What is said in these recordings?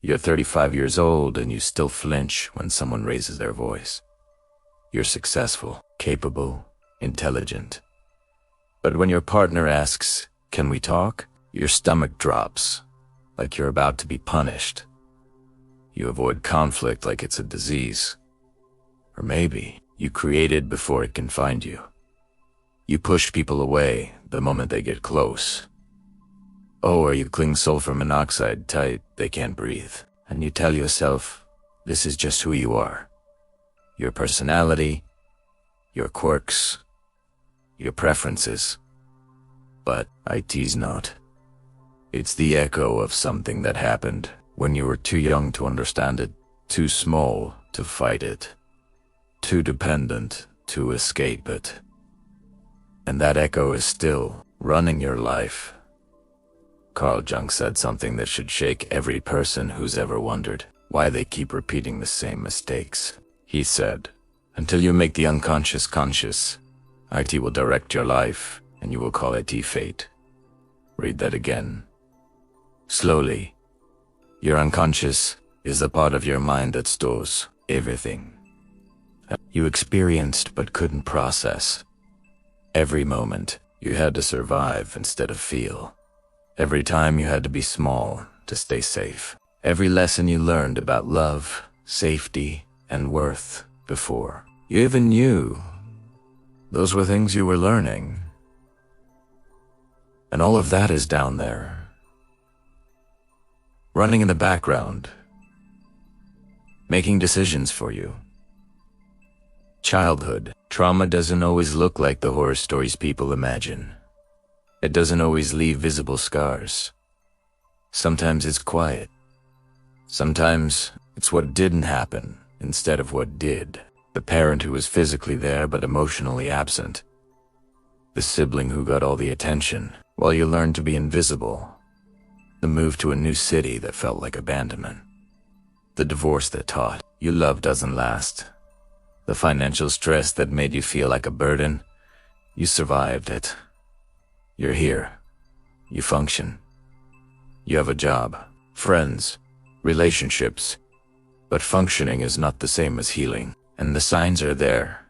You're 35 years old and you still flinch when someone raises their voice. You're successful, capable, intelligent. But when your partner asks, "Can we talk?" your stomach drops, like you're about to be punished. You avoid conflict like it's a disease. Or maybe you create it before it can find you. You push people away the moment they get close. Or you cling sulfur monoxide tight, they can't breathe. And you tell yourself, this is just who you are. Your personality, your quirks, your preferences. But IT's not. It's the echo of something that happened when you were too young to understand it, too small to fight it, too dependent to escape it. And that echo is still running your life. Carl Jung said something that should shake every person who's ever wondered why they keep repeating the same mistakes. He said, until you make the unconscious conscious, IT will direct your life and you will call it fate. Read that again. Slowly, your unconscious is the part of your mind that stores everything you experienced but couldn't process. Every moment you had to survive instead of feel. Every time you had to be small to stay safe. Every lesson you learned about love, safety, and worth before you even knew those were things you were learning. And all of that is down there, running in the background, making decisions for you. Childhood trauma doesn't always look like the horror stories people imagine. It doesn't always leave visible scars. Sometimes it's quiet. Sometimes it's what didn't happen instead of what did. The parent who was physically there but emotionally absent. The sibling who got all the attention while you learned to be invisible. The move to a new city that felt like abandonment. The divorce that taught you love doesn't last. The financial stress that made you feel like a burden. You survived it. You're here. You function. You have a job, friends, relationships. But functioning is not the same as healing. And the signs are there.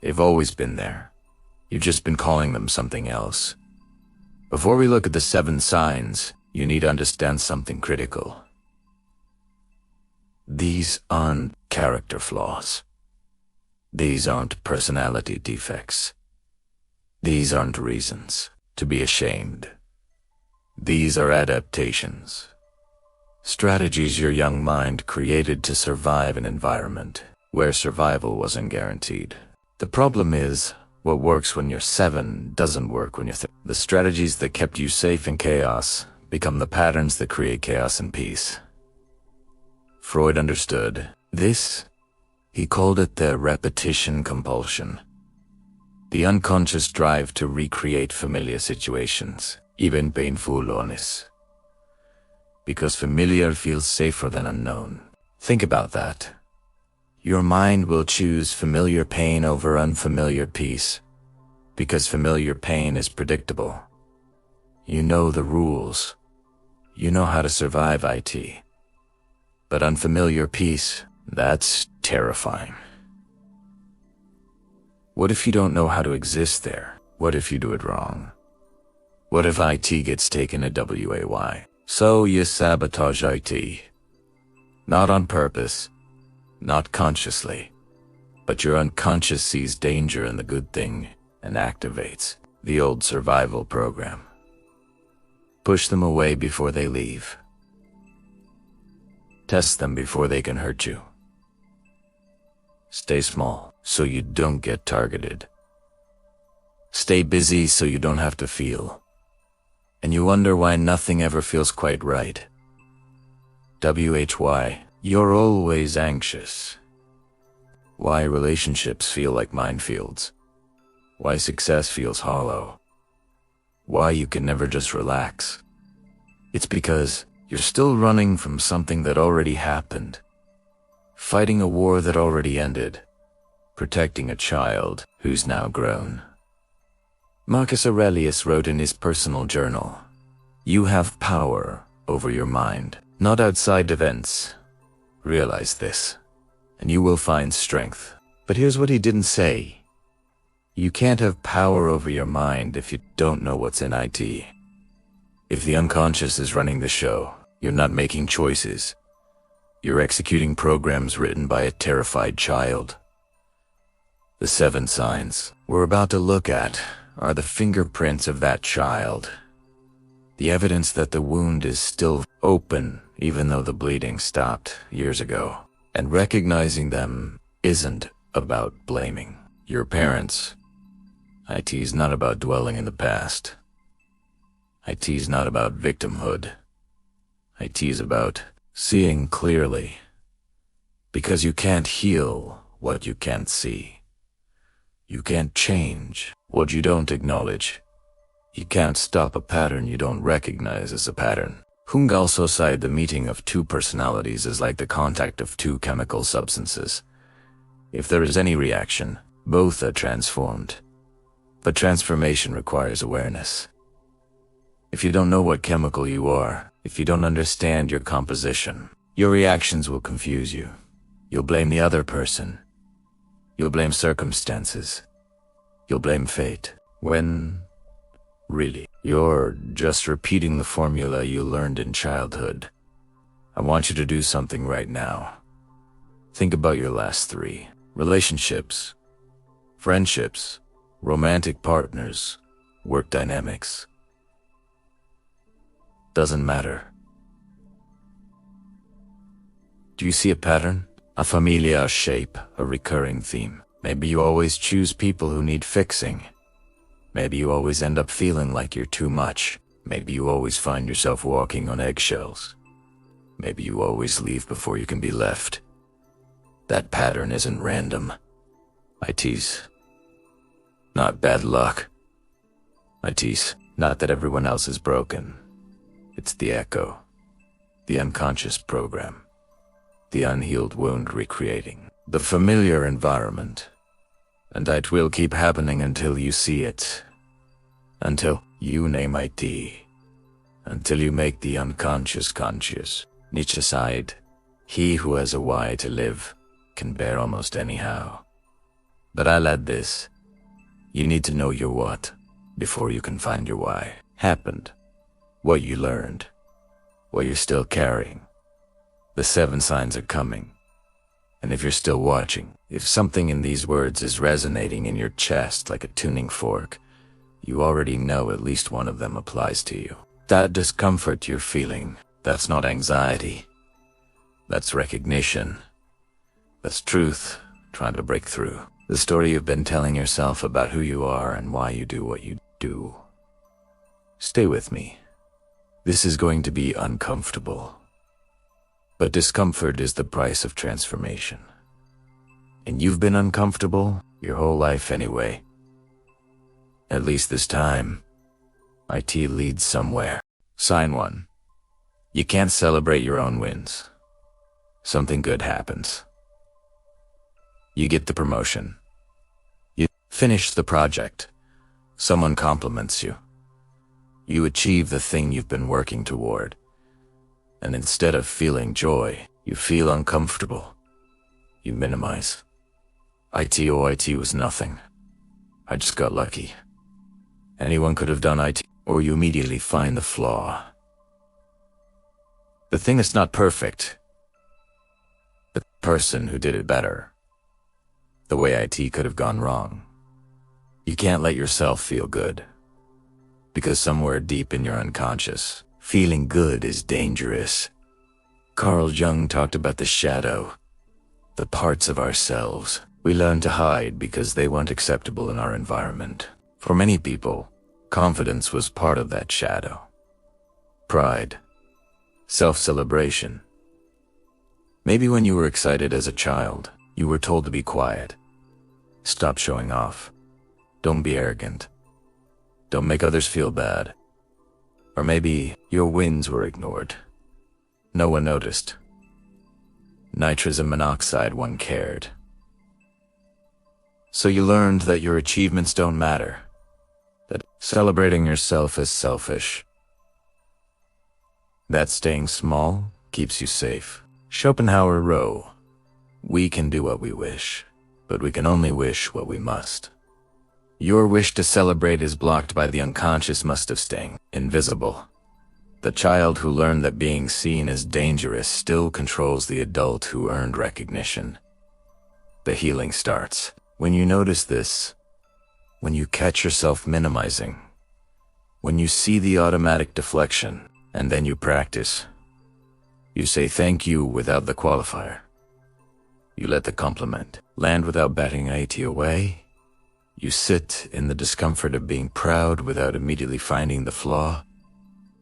They've always been there. You've just been calling them something else. Before we look at the 7 signs, you need to understand something critical. These aren't character flaws. These aren't personality defects. These aren't reasons to be ashamed. These are adaptations. Strategies your young mind created to survive an environment where survival wasn't guaranteed. The problem is, what works when you're 7 doesn't work when you're 30. The strategies that kept you safe in chaos become the patterns that create chaos and peace. Freud understood this. He called it the repetition compulsion. The unconscious drive to recreate familiar situations, even painful ones. Because familiar feels safer than unknown. Think about that. Your mind will choose familiar pain over unfamiliar peace, because familiar pain is predictable. You know the rules. You know how to survive IT. But unfamiliar peace, that's terrifying. What if you don't know how to exist there? What if you do it wrong? What if IT gets taken a WAY? So you sabotage IT. Not on purpose, not consciously, but your unconscious sees danger in the good thing and activates the old survival program. Push them away before they leave. Test them before they can hurt you. Stay small so you don't get targeted. Stay busy so you don't have to feel. And you wonder why nothing ever feels quite right. WHY, you're always anxious. Why relationships feel like minefields. Why success feels hollow. Why you can never just relax. It's because you're still running from something that already happened. Fighting a war that already ended. Protecting a child who's now grown. Marcus Aurelius wrote in his personal journal, "You have power over your mind. not outside events. Realize this, and you will find strength. But here's what he didn't say. You can't have power over your mind if you don't know what's in IT. If the unconscious is running the show, you're not making choices. You're executing programs written by a terrified child. The 7 signs we're about to look at are the fingerprints of that child. The evidence that the wound is still open even though the bleeding stopped years ago. And recognizing them isn't about blaming your parents. IT is not about dwelling in the past. IT is not about victimhood. IT is about seeing clearly. Because you can't heal what you can't see. You can't change what you don't acknowledge. You can't stop a pattern you don't recognize as a pattern. Jung also cited the meeting of 2 personalities as like the contact of 2 chemical substances. If there is any reaction, both are transformed. But transformation requires awareness. If you don't know what chemical you are, if you don't understand your composition, your reactions will confuse you. You'll blame the other person. You'll blame circumstances. You'll blame fate. When, really, you're just repeating the formula you learned in childhood. I want you to do something right now. Think about your last 3. Relationships, friendships, romantic partners, work dynamics. Doesn't matter. Do you see a pattern? A familiar shape, a recurring theme. Maybe you always choose people who need fixing. Maybe you always end up feeling like you're too much. Maybe you always find yourself walking on eggshells. Maybe you always leave before you can be left. That pattern isn't random. IT's not bad luck. IT's not that everyone else is broken. It's the echo, the unconscious program, the unhealed wound recreating, the familiar environment. And it will keep happening until you see it. Until you name IT. Until you make the unconscious conscious. Nietzsche sighed, he who has a why to live can bear almost anyhow. But I'll add this. You need to know your what before you can find your why. Happened. What you learned. What you're still carrying. The 7 signs are coming. And if you're still watching, if something in these words is resonating in your chest like a tuning fork, you already know at least one of them applies to you. That discomfort you're feeling, that's not anxiety. That's recognition. That's truth trying to break through. The story you've been telling yourself about who you are and why you do what you do. Stay with me. This is going to be uncomfortable. But discomfort is the price of transformation. And you've been uncomfortable your whole life anyway. At least this time, IT leads somewhere. Sign 1. You can't celebrate your own wins. Something good happens. You get the promotion. You finish the project. Someone compliments you. You achieve the thing you've been working toward. And instead of feeling joy, you feel uncomfortable. You minimize. IT was nothing. I just got lucky. Anyone could have done IT, or you immediately find the flaw. The thing is not perfect. The person who did it better. The way IT could have gone wrong. You can't let yourself feel good. Because somewhere deep in your unconscious, feeling good is dangerous. Carl Jung talked about the shadow, the parts of ourselves we learn to hide because they weren't acceptable in our environment. For many people, confidence was part of that shadow. Pride, self-celebration. Maybe when you were excited as a child, you were told to be quiet. Stop showing off. Don't be arrogant. Don't make others feel bad. Or maybe your wins were ignored. No one noticed. Nitrogen monoxide one cared. So you learned that your achievements don't matter. That celebrating yourself is selfish. That staying small keeps you safe. Schopenhauer wrote, "We can do what we wish, but we can only wish what we must." Your wish to celebrate is blocked by the unconscious must of staying invisible. The child who learned that being seen is dangerous still controls the adult who earned recognition. The healing starts when you notice this, when you catch yourself minimizing, when you see the automatic deflection, and then you practice. You say thank you without the qualifier. You let the compliment land without batting it away. You sit in the discomfort of being proud without immediately finding the flaw.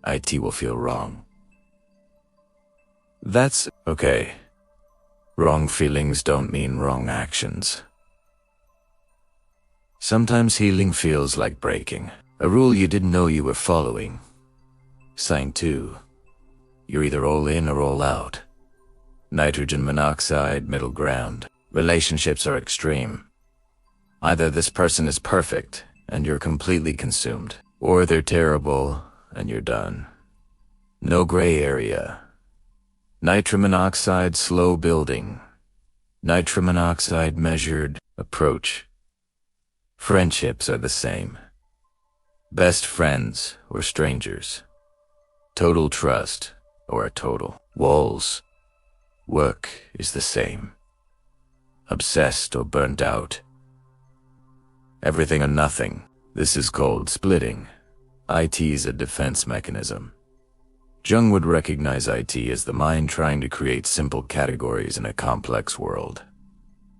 It will feel wrong. That's okay. Wrong feelings don't mean wrong actions. Sometimes healing feels like breaking a rule you didn't know you were following. Sign 2. You're either all in or all out. Nitrogen monoxide, middle ground. Relationships are extreme. Either this person is perfect and you're completely consumed, or they're terrible and you're done. No gray area. Nitrogen monoxide slow building. Nitrogen monoxide measured approach. Friendships are the same. Best friends or strangers. Total trust or a total walls. Work is the same. Obsessed or burnt out. Everything or nothing. This is called splitting. It is a defense mechanism. Jung would recognize it as the mind trying to create simple categories in a complex world.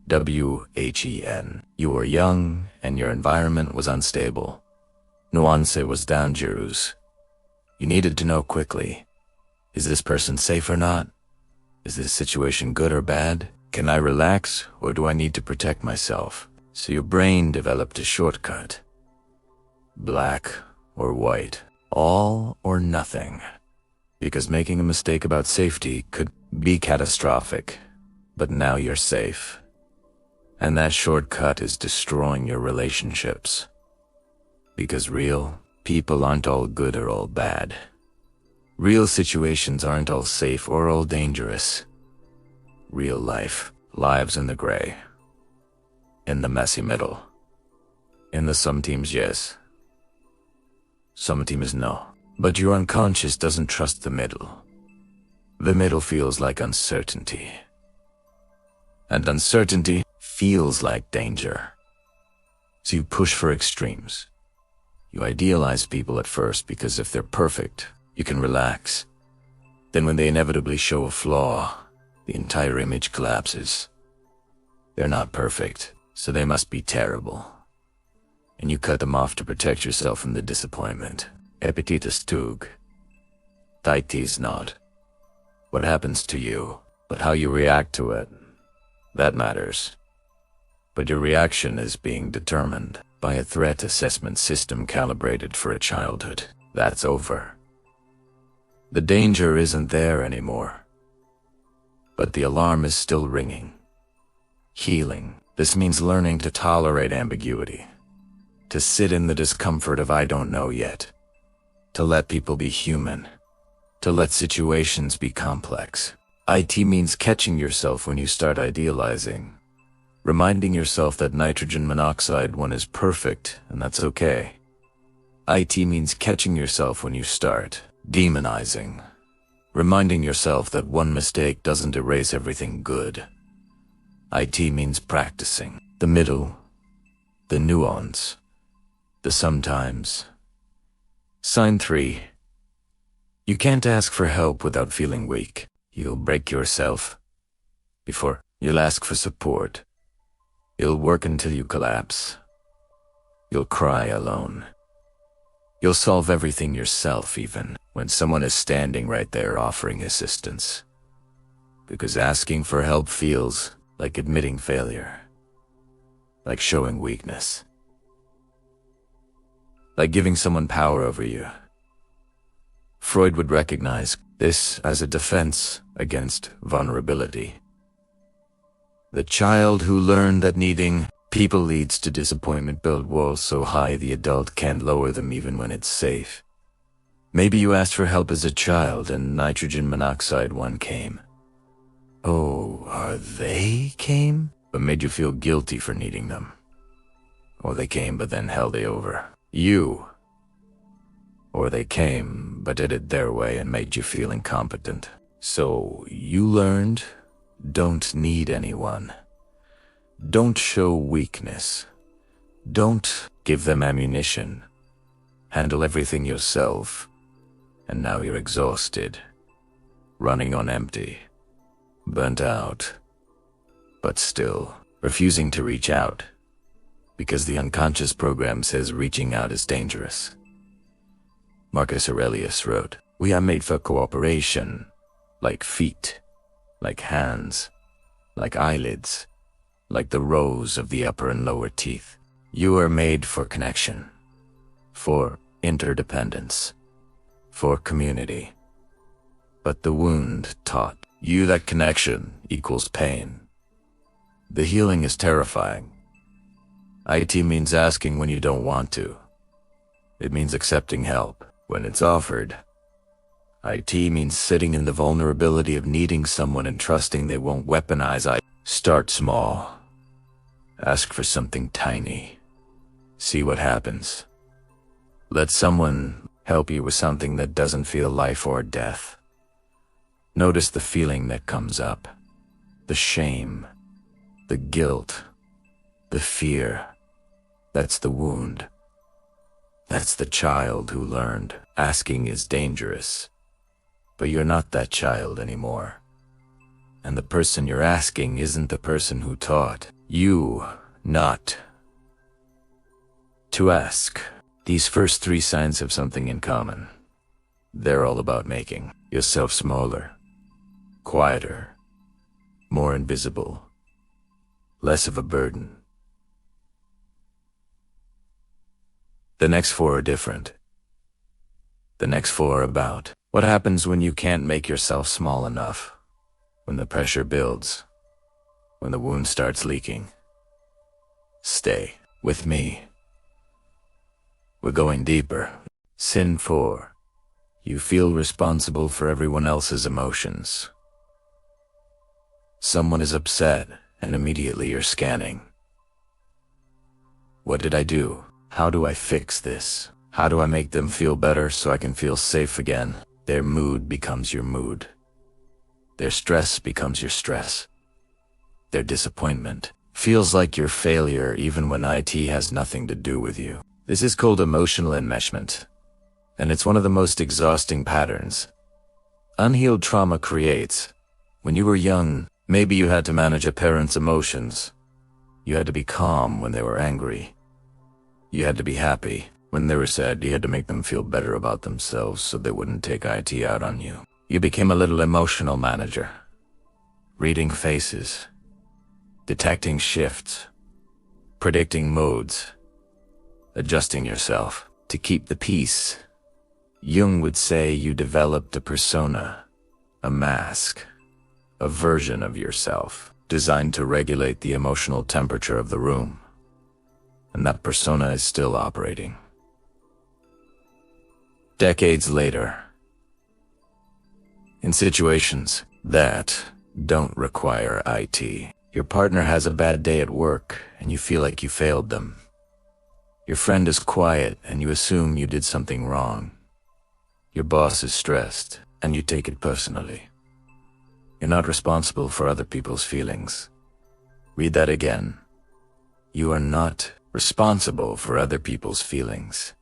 WHEN. You were young and your environment was unstable. Nuance was dangerous. You needed to know quickly. Is this person safe or not? Is this situation good or bad? Can I relax or do I need to protect myself? So your brain developed a shortcut. Black or white. All or nothing. Because making a mistake about safety could be catastrophic. But now you're safe. And that shortcut is destroying your relationships. Because real people aren't all good or all bad. Real situations aren't all safe or all dangerous. Real life lives in the gray. In the messy middle. In the some teams yes. Some teams no. But your unconscious doesn't trust the middle. The middle feels like uncertainty. And uncertainty feels like danger. So you push for extremes. You idealize people at first because if they're perfect, you can relax. Then when they inevitably show a flaw, the entire image collapses. They're not perfect, so they must be terrible. And you cut them off to protect yourself from the disappointment. Epictetus tug. It not what happens to you, but how you react to it. That matters. But your reaction is being determined by a threat assessment system calibrated for a childhood. That's over. The danger isn't there anymore. But the alarm is still ringing. Healing. This means learning to tolerate ambiguity. To sit in the discomfort of I don't know yet. To let people be human. To let situations be complex. It means catching yourself when you start idealizing. Reminding yourself that nitrogen monoxide one is perfect, and that's okay. It means catching yourself when you start demonizing. Reminding yourself that one mistake doesn't erase everything good. It means practicing the middle, the nuance, the sometimes. Sign 3. You can't ask for help without feeling weak. You'll break yourself before you'll ask for support. You'll work until you collapse. You'll cry alone. You'll solve everything yourself even when someone is standing right there offering assistance. Because asking for help feels like admitting failure. Like showing weakness. Like giving someone power over you. Freud would recognize this as a defense against vulnerability. The child who learned that needing people leads to disappointment built walls so high the adult can't lower them even when it's safe. Maybe you asked for help as a child and nitrogen monoxide one came. Oh, or they came, but made you feel guilty for needing them. Or they came but then held you over. You. Or they came but did it their way and made you feel incompetent. So you learned, don't need anyone. Don't show weakness. Don't give them ammunition. Handle everything yourself. And now you're exhausted, running on empty, burnt out, but still refusing to reach out, because the unconscious program says reaching out is dangerous. Marcus Aurelius wrote, "We are made for cooperation, like feet, like hands, like eyelids, like the rows of the upper and lower teeth. You are made for connection, for interdependence, for community. But the wound taught you that connection equals pain. The healing is terrifying. IT means asking when you don't want to. It means accepting help when it's offered. IT means sitting in the vulnerability of needing someone and trusting they won't weaponize it. Start small. Ask for something tiny. See what happens. Let someone help you with something that doesn't feel life or death. Notice the feeling that comes up. The shame. The guilt. The fear. That's the wound. That's the child who learned asking is dangerous. But you're not that child anymore. And the person you're asking isn't the person who taught you not to ask. These first 3 signs have something in common. They're all about making yourself smaller, quieter, more invisible, less of a burden. The next 4 are different. The next 4 are about what happens when you can't make yourself small enough, when the pressure builds, when the wound starts leaking. Stay with me. We're going deeper. Sin 4. You feel responsible for everyone else's emotions. Someone is upset, and immediately you're scanning. What did I do? How do I fix this? How do I make them feel better so I can feel safe again? Their mood becomes your mood. Their stress becomes your stress. Their disappointment feels like your failure even when IT has nothing to do with you. This is called emotional enmeshment, and it's one of the most exhausting patterns unhealed trauma creates. When you were young, maybe you had to manage a parent's emotions. You had to be calm when they were angry. You had to be happy when they were sad. You had to make them feel better about themselves so they wouldn't take IT out on you. You became a little emotional manager, reading faces, detecting shifts, predicting moods, adjusting yourself to keep the peace. Jung would say you developed a persona, a mask, a version of yourself designed to regulate the emotional temperature of the room. And that persona is still operating. Decades later, in situations that don't require IT, your partner has a bad day at work and you feel like you failed them. Your friend is quiet and you assume you did something wrong. Your boss is stressed and you take it personally. You're not responsible for other people's feelings. Read that again. You are not responsible for other people's feelings.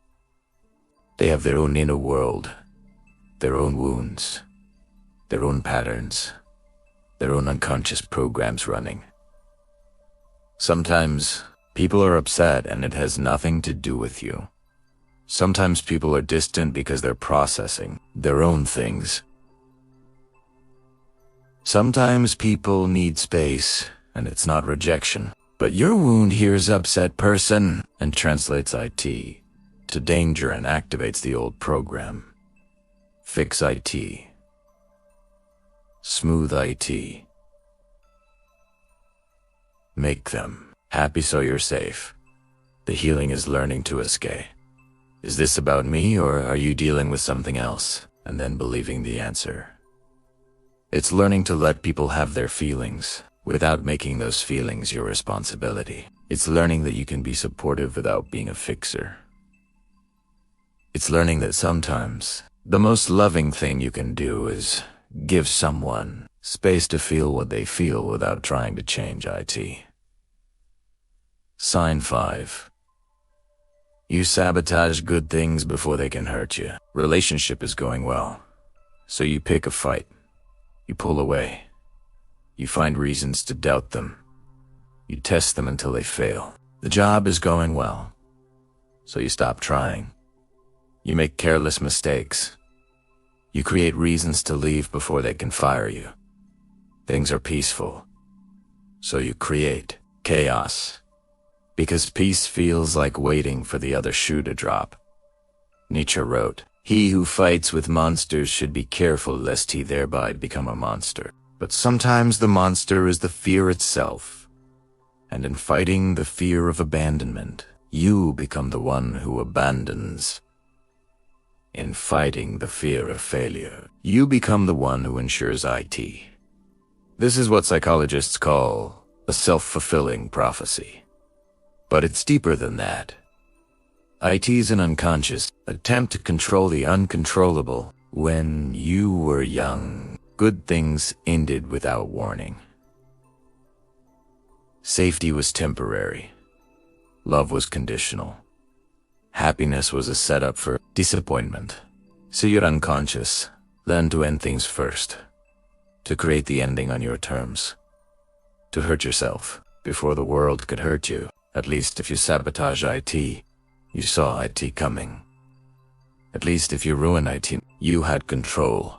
They have their own inner world, their own wounds, their own patterns, their own unconscious programs running. Sometimes people are upset and it has nothing to do with you. Sometimes people are distant because they're processing their own things. Sometimes people need space and it's not rejection. But your wound hears upset person and translates IT to danger and activates the old program. Fix IT. Smooth IT. Make them happy so you're safe. The healing is learning to escape. Is this about me, or are you dealing with something else? And then believing the answer. It's learning to let people have their feelings without making those feelings your responsibility. It's learning that you can be supportive without being a fixer. It's learning that sometimes the most loving thing you can do is give someone space to feel what they feel without trying to change it. Sign 5. You sabotage good things before they can hurt you. Relationship is going well, so you pick a fight. You pull away. You find reasons to doubt them. You test them until they fail. The job is going well, so you stop trying. You make careless mistakes. You create reasons to leave before they can fire you. Things are peaceful, so you create chaos. Because peace feels like waiting for the other shoe to drop. Nietzsche wrote, "He who fights with monsters should be careful lest he thereby become a monster." But sometimes the monster is the fear itself. And in fighting the fear of abandonment, you become the one who abandons. In fighting the fear of failure, you become the one who ensures it. This is what psychologists call a self-fulfilling prophecy. But it's deeper than that. It is an unconscious attempt to control the uncontrollable. When you were young, good things ended without warning. Safety was temporary. Love was conditional. Happiness was a setup for disappointment. So your unconscious learned to end things first, to create the ending on your terms, to hurt yourself before the world could hurt you. At least if you sabotage it, you saw it coming. At least if you ruin it, you had control.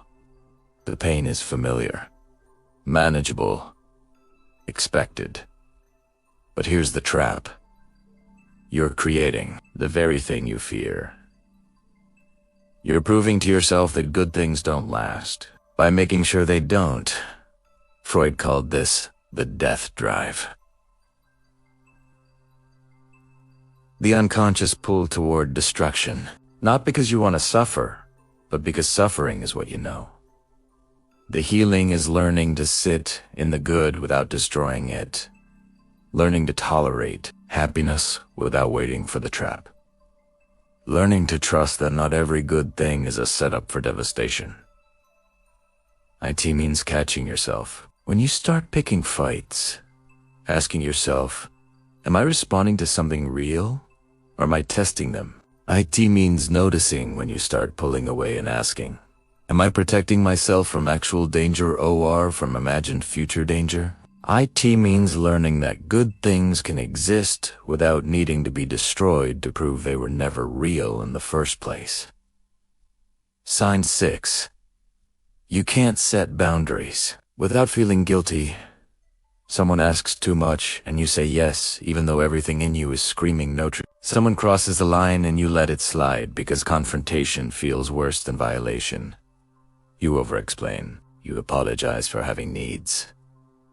The pain is familiar, manageable, expected. But here's the trap. You're creating the very thing you fear. You're proving to yourself that good things don't last by making sure they don't. Freud called this the death drive. The unconscious pull toward destruction, not because you want to suffer, but because suffering is what you know. The healing is learning to sit in the good without destroying it, learning to tolerate happiness without waiting for the trap, learning to trust that not every good thing is a setup for devastation. It means catching yourself. When you start picking fights, asking yourself, am I responding to something real, or am I testing them? It means noticing when you start pulling away and asking, am I protecting myself from actual danger or from imagined future danger? It means learning that good things can exist without needing to be destroyed to prove they were never real in the first place. Sign 6. You can't set boundaries without feeling guilty. Someone asks too much and you say yes, even though everything in you is screaming no. Someone crosses the line and you let it slide because confrontation feels worse than violation. You over-explain. You apologize for having needs.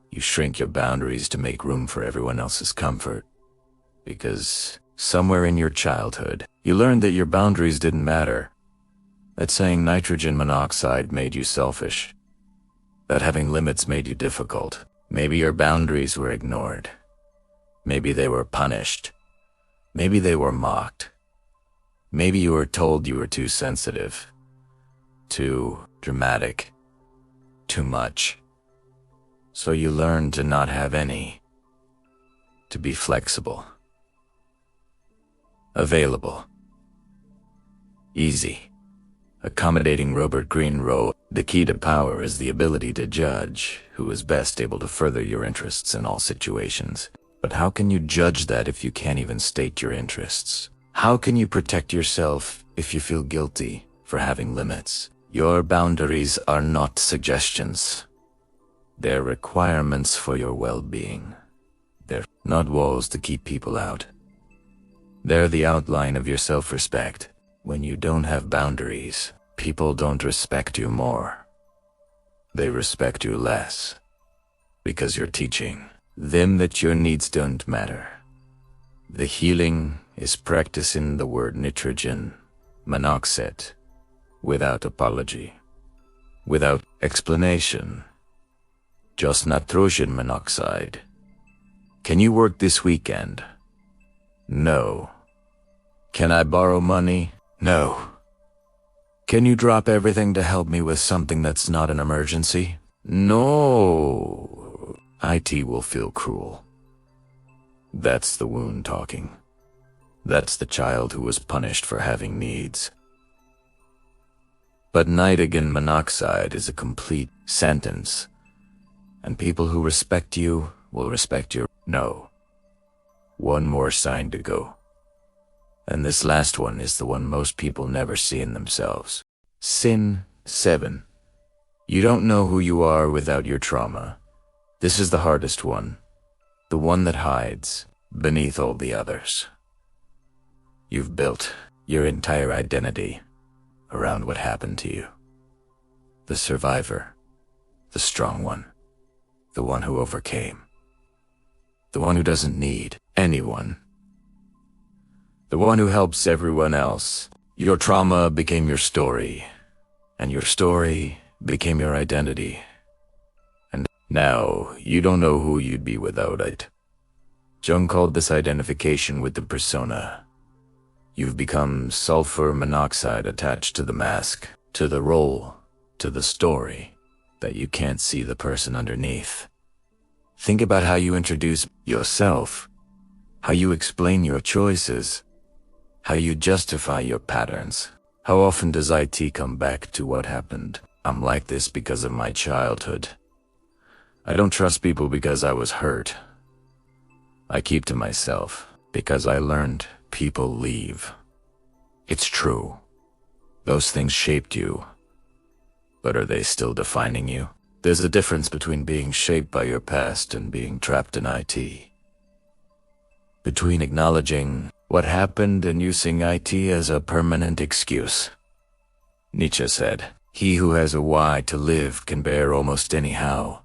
You shrink your boundaries to make room for everyone else's comfort. Because somewhere in your childhood, you learned that your boundaries didn't matter. That saying nitrogen monoxide made you selfish. That having limits made you difficult. Maybe your boundaries were ignored. Maybe they were punished. Maybe they were mocked. Maybe you were told you were too sensitive, too dramatic, too much. So you learned to not have any, to be flexible, available, easy, accommodating. Robert Greene wrote, "The key to power is the ability to judge who is best able to further your interests in all situations." But how can you judge that if you can't even state your interests? How can you protect yourself if you feel guilty for having limits? Your boundaries are not suggestions. They're requirements for your well-being. They're not walls to keep people out. They're the outline of your self-respect. When you don't have boundaries, people don't respect you more. They respect you less. Because you're teaching them that your needs don't matter. The healing is practicing the word nitrogen monoxide, without apology, without explanation. Just nitrogen monoxide. Can you work this weekend? No. Can I borrow money? No. Can you drop everything to help me with something that's not an emergency? No. IT will feel cruel. That's the wound talking. That's the child who was punished for having needs. But nitrogen monoxide is a complete sentence, and people who respect you will respect your no. One more sign to go. And this last one is the one most people never see in themselves. Sin 7. You don't know who you are without your trauma. This is the hardest one, the one that hides beneath all the others. You've built your entire identity around what happened to you. The survivor, the strong one, the one who overcame, the one who doesn't need anyone, the one who helps everyone else. Your trauma became your story, and your story became your identity. And now you don't know who you'd be without it. Jung called this identification with the persona. You've become sulfur monoxide attached to the mask, to the role, to the story, that you can't see the person underneath. Think about how you introduce yourself, how you explain your choices, how you justify your patterns. How often does IT come back to what happened? I'm like this because of my childhood. I don't trust people because I was hurt. I keep to myself because I learned people leave. It's true. Those things shaped you. But are they still defining you? There's a difference between being shaped by your past and being trapped in IT. Between acknowledging what happened and using IT as a permanent excuse. Nietzsche said, "He who has a why to live can bear almost any how."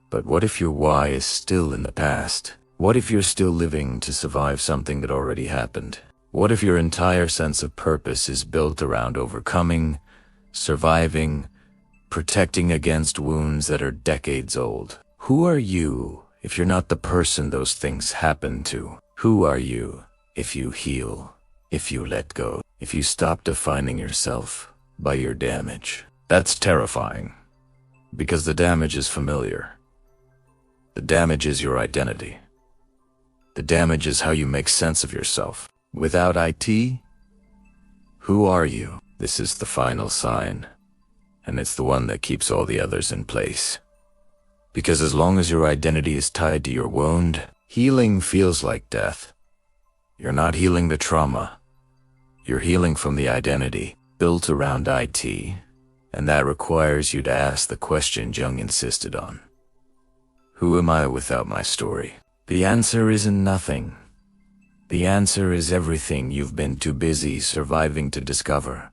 But what if your why is still in the past? What if you're still living to survive something that already happened? What if your entire sense of purpose is built around overcoming, surviving, protecting against wounds that are decades old? Who are you if you're not the person those things happen to? Who are you if you heal, if you let go, if you stop defining yourself by your damage? That's terrifying, because the damage is familiar. The damage is your identity. The damage is how you make sense of yourself. Without IT, who are you? This is the final sign, and it's the one that keeps all the others in place. Because as long as your identity is tied to your wound, healing feels like death. You're not healing the trauma. You're healing from the identity built around IT, and that requires you to ask the question Jung insisted on. Who am I without my story? The answer isn't nothing. The answer is everything you've been too busy surviving to discover.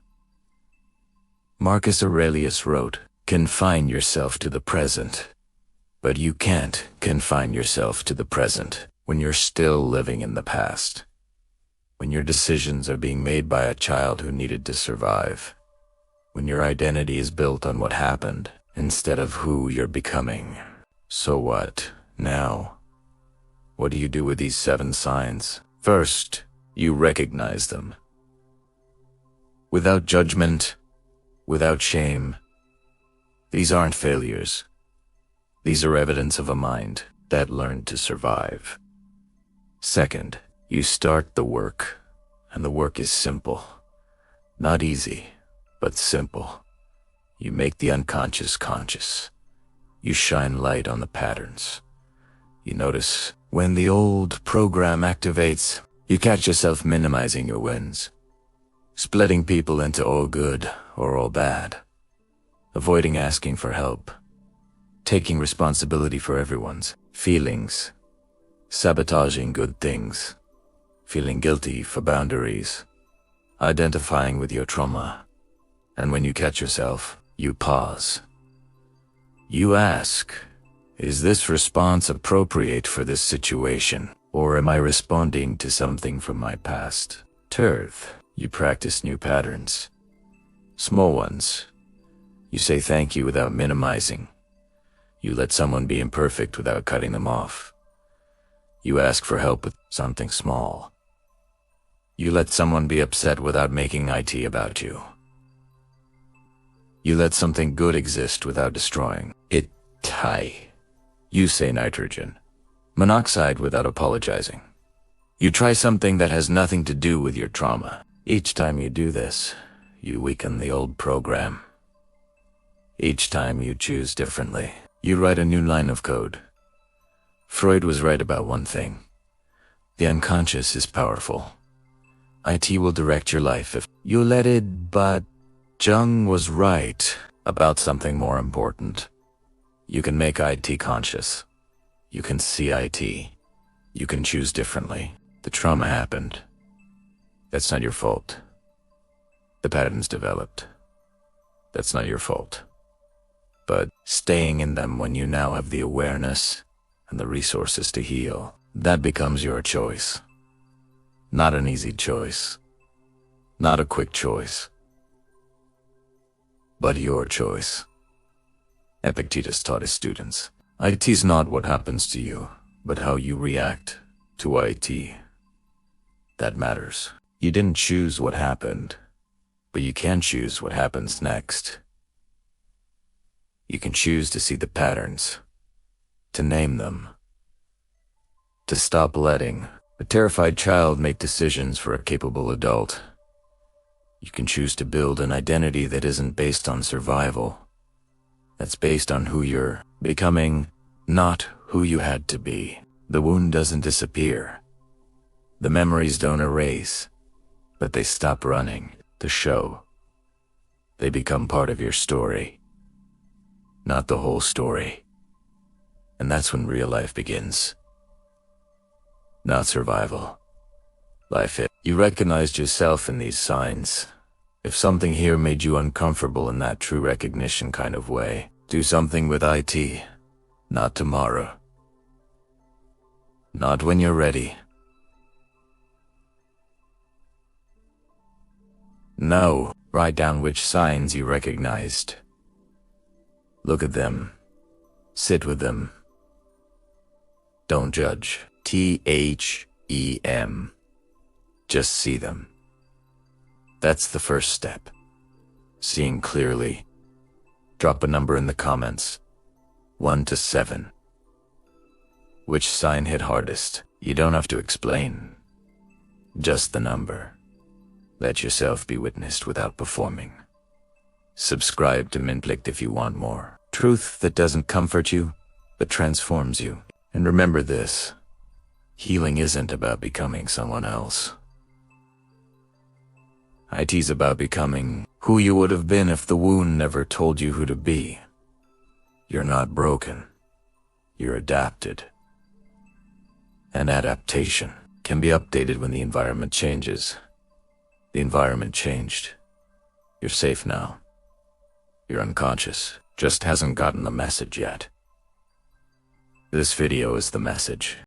Marcus Aurelius wrote, "Confine yourself to the present." But you can't confine yourself to the present when you're still living in the past. When your decisions are being made by a child who needed to survive. When your identity is built on what happened instead of who you're becoming. So what now? What do you do with these 7 signs? First, you recognize them. Without judgment, without shame. These aren't failures. These are evidence of a mind that learned to survive. Second, you start the work, and the work is simple. Not easy, but simple. You make the unconscious conscious. You shine light on the patterns. You notice when the old program activates. You catch yourself minimizing your wins, splitting people into all good or all bad, avoiding asking for help, taking responsibility for everyone's feelings, sabotaging good things, feeling guilty for boundaries, identifying with your trauma. And when you catch yourself, you pause. You ask, is this response appropriate for this situation, or am I responding to something from my past? Third, You practice new patterns. Small ones. You say thank you without minimizing. You let someone be imperfect without cutting them off. You ask for help with something small. You let someone be upset without making it about you. You let something good exist without destroying it. You say nitrogen monoxide without apologizing. You try something that has nothing to do with your trauma. Each time you do this, you weaken the old program. Each time you choose differently, you write a new line of code. Freud was right about one thing. The unconscious is powerful. IT will direct your life if you let it, but Jung was right about something more important. You can make IT conscious. You can see IT. You can choose differently. The trauma happened. That's not your fault. The patterns developed. That's not your fault. But staying in them when you now have the awareness and the resources to heal, that becomes your choice. Not an easy choice. Not a quick choice. But your choice. Epictetus taught his students, IT's not what happens to you, but how you react to IT. That matters. You didn't choose what happened, but you can choose what happens next. You can choose to see the patterns, to name them, to stop letting a terrified child make decisions for a capable adult. You can choose to build an identity that isn't based on survival, that's based on who you're becoming, not who you had to be. The wound doesn't disappear. The memories don't erase, but they stop running the show. They become part of your story, not the whole story. And that's when real life begins. Not survival. Life is. You recognized yourself in these signs. If something here made you uncomfortable in that true recognition kind of way, do something with IT. Not tomorrow. Not when you're ready. No, write down which signs you recognized. Look at them. Sit with them. Don't judge. THEM. Just see them. That's the first step. Seeing clearly. Drop a number in the comments. 1 to 7. Which sign hit hardest? You don't have to explain. Just the number. Let yourself be witnessed without performing. Subscribe to MINDPLICT if you want more. Truth that doesn't comfort you, but transforms you. And remember this. Healing isn't about becoming someone else. IT's about becoming who you would have been if the wound never told you who to be. You're not broken. You're adapted. An adaptation can be updated when the environment changes. The environment changed. You're safe now. Your unconscious just hasn't gotten the message yet. This video is the message.